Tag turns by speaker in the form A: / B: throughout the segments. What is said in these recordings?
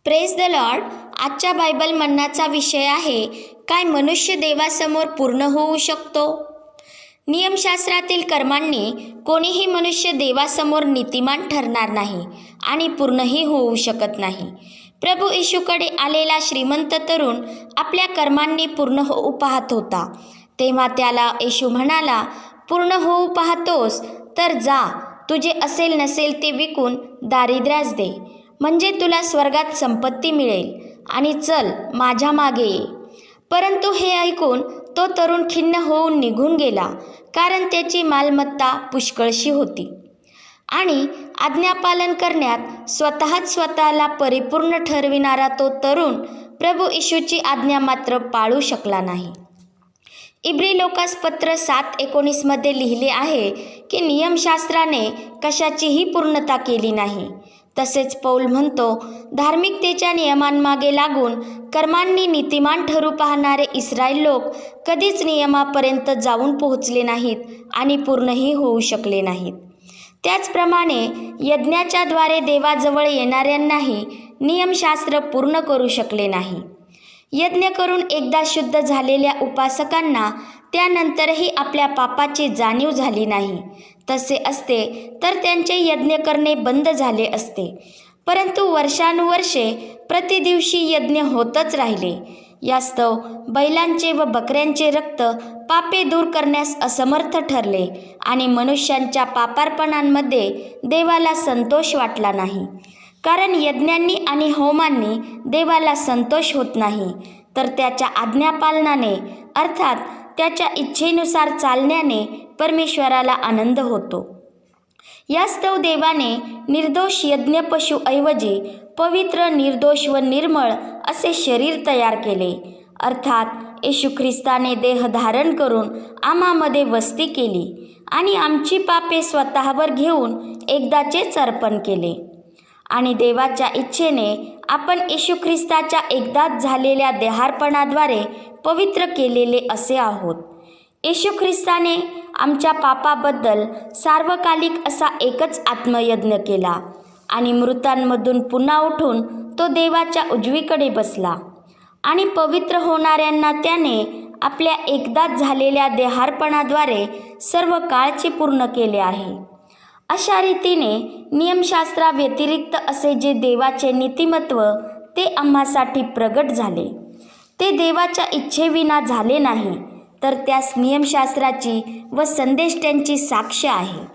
A: Praise the Lord. आजच्या Bible मन्नाचा विषय आहे, काय मनुष्य देवासमोर पूर्ण होऊ शकतो? नियमशास्त्रातील कर्मांनी कोणीही मनुष्य देवासमोर नीतिमान ठरणार नाही आणि पूर्णही होऊ शकत नाही. प्रभू येशूकडे आलेला श्रीमंत तरुण आपल्या कर्मांनी पूर्ण होऊ पाहत होता. तेव्हा त्याला येशू म्हणाला, पूर्ण होऊ पाहतोस तर जा, तुझे असेल नसेल ते विकून दारिद्र्यास दे, म्हणजे तुला स्वर्गात संपत्ती मिळेल, आणि चल माझ्या मागे ये. परंतु हे ऐकून तो तरुण खिन्न होऊन निघून गेला, कारण त्याची मालमत्ता पुष्कळशी होती. आणि आज्ञापालन करण्यात स्वतःला परिपूर्ण ठरविणारा तो तरुण प्रभू येशूची आज्ञा मात्र पाळू शकला नाही. इब्री लोकास पत्र 7:19 मध्ये लिहिले आहे की नियमशास्त्राने कशाचीही पूर्णता केली नाही. तसेच पौल म्हणतो, धार्मिकतेच्या नियमांमागे लागून कर्मांनी नीतिमान ठरू पाहणारे इस्रायल लोक कधीच नियमापर्यंत जाऊन पोहोचले नाहीत आणि पूर्णही होऊ शकले नाहीत. त्याचप्रमाणे यज्ञाच्याद्वारे देवाजवळ येणाऱ्यांनाही नियमशास्त्र पूर्ण करू शकले नाही. यज्ञ करून एकदा शुद्ध झालेल्या उपासकांना त्यानंतरही आपल्या पापाची जाणीव झाली नाही. तसे असते तर त्यांचे यज्ञ करणे बंद झाले असते. परंतु वर्षानुवर्षे प्रतिदिवशी यज्ञ होतच राहिले. यास्तव बैलांचे व बकऱ्यांचे रक्त पापे दूर करण्यास असमर्थ ठरले आणि मनुष्यांच्या पापार्पणांमध्ये देवाला संतोष वाटला नाही. कारण यज्ञांनी आणि होमांनी देवाला संतोष होत नाही, तर त्याच्या आज्ञापालनाने अर्थात त्याच्या इच्छेनुसार चालण्याने परमेश्वराला आनंद होतो. यास्तव देवाने निर्दोष यज्ञपशूऐवजी पवित्र, निर्दोष व निर्मळ असे शरीर तयार केले. अर्थात येशू ख्रिस्ताने देह धारण करून आम्हामध्ये वस्ती केली आणि आमची पापे स्वतःवर घेऊन एकदाचेच अर्पण केले. आणि देवाच्या इच्छेने आपण येशू ख्रिस्ताच्या एकदाच झालेल्या देहार्पणाद्वारे पवित्र केलेले असे आहोत. येशू ख्रिस्ताने आमच्या पापाबद्दल सार्वकालिक असा एकच आत्मयज्ञ केला आणि मृतांमधून पुन्हा उठून तो देवाच्या उजवीकडे बसला. आणि पवित्र होणाऱ्यांना त्याने आपल्या एकदाच झालेल्या देहार्पणाद्वारे सर्व काळचे पूर्ण केले आहे. अशा रीतीने नियमशास्त्राव्यतिरिक्त असे जे देवाचे नीतिमत्व ते आम्हासाठी प्रगट झाले, ते देवाच्या इच्छेविना झाले नाही, तर त्यास नियमशास्त्राची व संदेष्ट्यांची साक्ष आहे.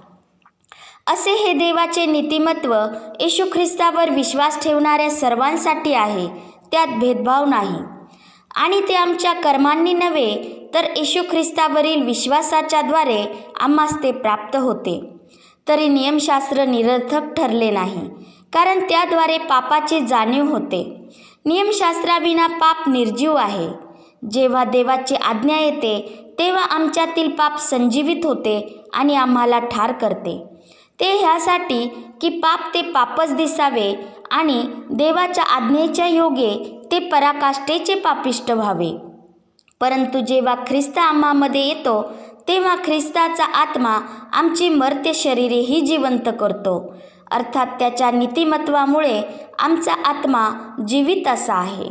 A: असे हे देवाचे नीतिमत्व येशू ख्रिस्तावर विश्वास ठेवणाऱ्या सर्वांसाठी आहे, त्यात भेदभाव नाही. आणि ते आमच्या कर्मांनी नव्हे, तर येशू ख्रिस्तावरील विश्वासाच्याद्वारे आम्हास ते प्राप्त होते. तरी नियमशास्त्र निरर्थक ठरले नाही, कारण त्याद्वारे पापाची जाणीव होते. नियमशास्त्राविना पाप निर्जीव आहे. जेव्हा देवाची आज्ञा येते तेव्हा आमच्यातील पाप संजीवित होते आणि आम्हाला ठार करते. ते ह्यासाठी की पाप ते पापच दिसावे आणि देवाच्या आज्ञेच्या योगे ते पराकाष्ठेचे पापिष्ट व्हावे. परंतु जेव्हा ख्रिस्त आम्हामध्ये येतो तेव्हा ख्रिस्ताचा आत्मा आमची मर्त्य शरीरेही जिवंत करतो. अर्थात त्याच्या नीतिमत्वामुळे आमचा आत्मा जीवित असा आहे.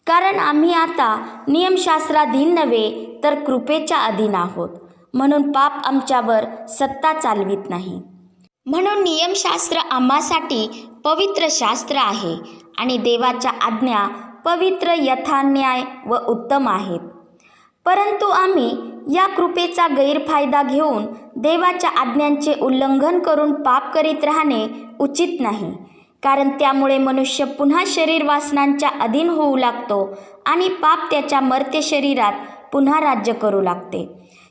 A: कारण आम्ही आता नियमशास्त्राधीन नव्हे, तर कृपेच्या अधीन आहोत. म्हणून पाप आमच्यावर सत्ता चालवित नाही. म्हणून नियमशास्त्र आम्हासाठी पवित्र शास्त्र आहे आणि देवाच्या आज्ञा पवित्र, यथान्याय व उत्तम आहेत. परंतु आम्ही या कृपेचा गैरफायदा घेऊन देवाच्या आज्ञांचे उल्लंघन करून पाप करीत राहणे उचित नाही. कारण त्यामुळे मनुष्य पुन्हा शरीर वासनांच्या अधीन होऊ लागतो आणि पाप त्याच्या मर्त्य शरीरात पुन्हा राज्य करू लागते.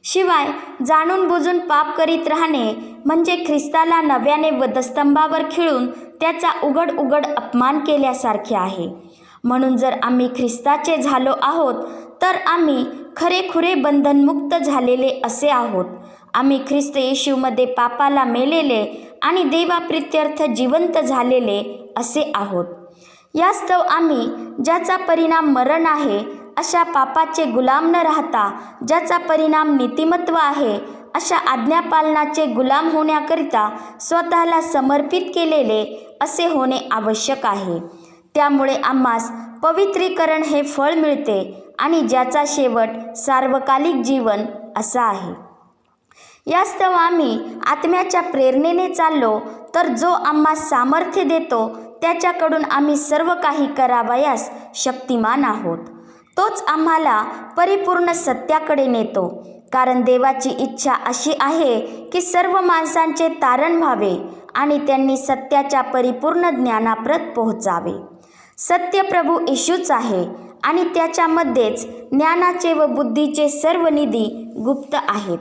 A: शिवाय जाणून बुजून पाप करीत राहणे म्हणजे ख्रिस्ताला नव्याने वधस्तंभावर खिळून त्याचा उघड अपमान केल्यासारखे आहे. म्हणून जर आम्ही ख्रिस्ताचे झालो आहोत, तर आम्ही खरेखुरे बंधनमुक्त झालेले असे आहोत. आम्ही ख्रिस्त येशूमध्ये पापाला मेलेले आणि देवाप्रित्यर्थ जिवंत झालेले असे आहोत. यास्तव आम्ही ज्याचा परिणाम मरण आहे अशा पापाचे गुलाम न राहता, ज्याचा परिणाम नीतिमत्व आहे अशा आज्ञापालनाचे गुलाम होण्याकरिता स्वतःला समर्पित केलेले असे होणे आवश्यक आहे. त्यामुळे आम्हास पवित्रीकरण हे फळ मिळते आणि ज्याचा शेवट सार्वकालिक जीवन असा आहे. यास्तव आम्ही आत्म्याच्या प्रेरणेने चाललो तर जो आम्हास सामर्थ्य देतो त्याच्याकडून आम्ही सर्व काही करावयास शक्तिमान आहोत. तोच आम्हाला परिपूर्ण सत्याकडे नेतो. कारण देवाची इच्छा अशी आहे की सर्व माणसांचे तारण व्हावे आणि त्यांनी सत्याच्या परिपूर्ण ज्ञानाप्रत पोहोचावे. सत्य प्रभू येशूच आहे आणि त्याच्यामध्येच ज्ञानाचे व बुद्धीचे सर्व निधी गुप्त आहेत.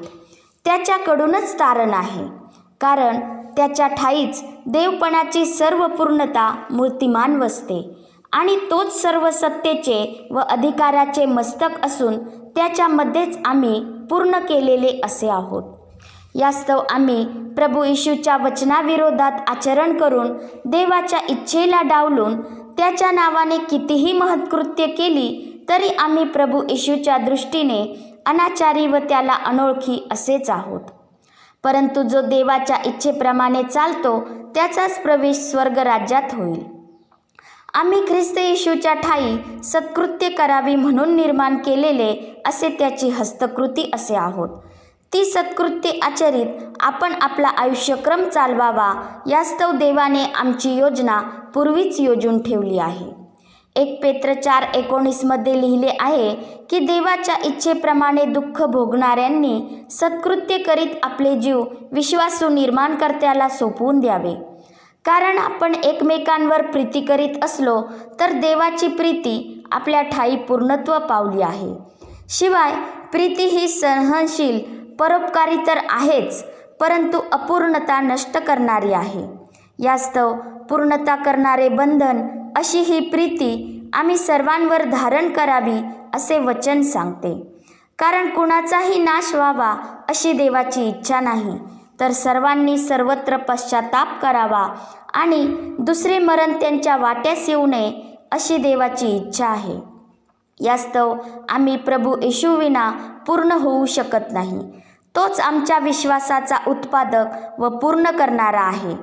A: त्याच्याकडूनच तारण आहे, कारण त्याच्या ठाईच देवपणाची सर्व पूर्णता मूर्तिमान वसते आणि तोच सर्व सत्तेचे व अधिकाराचे मस्तक असून त्याच्यामध्येच आम्ही पूर्ण केलेले असे आहोत. यास्तव आम्ही प्रभू येशूच्या वचनाविरोधात आचरण करून देवाच्या इच्छेला डावलून त्याच्या नावाने कितीही महत्कृत्य केली तरी आम्ही प्रभू येशूच्या दृष्टीने अनाचारी व त्याला अनोळखी असेच आहोत. परंतु जो देवाच्या इच्छेप्रमाणे चालतो त्याचाच प्रवेश स्वर्गराज्यात होईल. आम्ही ख्रिस्त येशूच्या ठाई सत्कृत्य करावी म्हणून निर्माण केलेले असे त्याची हस्तकृती असे आहोत. ती सत्कृत्ये आचरित आपण आपला आयुष्यक्रम चालवावा यास्तव देवाने आमची योजना पूर्वीच योजून ठेवली आहे. 1 पेत्र 4:19 मध्ये लिहिले आहे की देवाच्या इच्छेप्रमाणे दुःख भोगणाऱ्यांनी सत्कृत्य करीत आपले जीव विश्वासू निर्माणकर्त्याला सोपवून द्यावे. कारण आपण एकमेकांवर प्रीती करीत असलो तर देवाची प्रीती आपल्या ठाई पूर्णत्व पावली आहे. शिवाय प्रीती ही सहनशील परोपकारी तर आहेच, परंतु अपूर्णता नष्ट करणारी आहे. यास्तव पूर्णता करणारे बंधन अशी ही प्रीती आम्ही सर्वांवर धारण करावी असे वचन सांगते. कारण कुणाचाही नाश व्हावा अशी देवाची इच्छा नाही, तर सर्वांनी सर्वत्र पश्चाताप करावा आणि दुसरे मरण त्यांच्या वाट्यास येऊ नये अशी देवाची इच्छा आहे. यास्तव आम्ही प्रभू येशूविना पूर्ण होऊ शकत नाही. तोच आमच्या विश्वासाचा उत्पादक व पूर्ण करणारा आहे.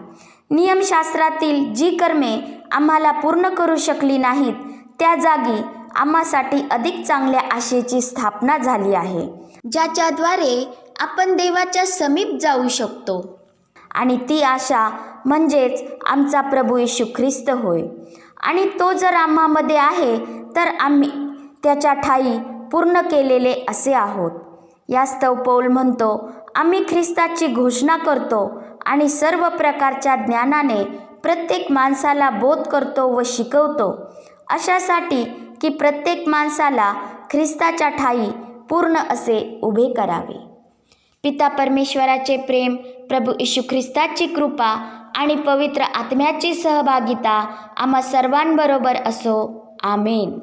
A: नियमशास्त्रातील जी कर्मे आम्हाला पूर्ण करू शकली नाहीत त्या जागी आम्हासाठी अधिक चांगल्या आशेची स्थापना झाली आहे, ज्याच्याद्वारे आपण देवाच्या समीप जाऊ शकतो. आणि ती आशा म्हणजेच आमचा प्रभू येशू ख्रिस्त होय. आणि तो जर आम्हामध्ये आहे तर आम्ही त्याच्या ठाई पूर्ण केलेले असे आहोत. यास्तव पौल म्हणतो, आम्ही ख्रिस्ताची घोषणा करतो आणि सर्व प्रकारच्या ज्ञानाने प्रत्येक माणसाला बोध करतो व शिकवतो, अशासाठी की प्रत्येक माणसाला ख्रिस्ताच्या ठाई पूर्ण असे उभे करावे. पिता परमेश्वराचे प्रेम, प्रभू येशू ख्रिस्ताची कृपा आणि पवित्र आत्म्याची सहभागिता आम्हा सर्वांबरोबर असो. आमेन.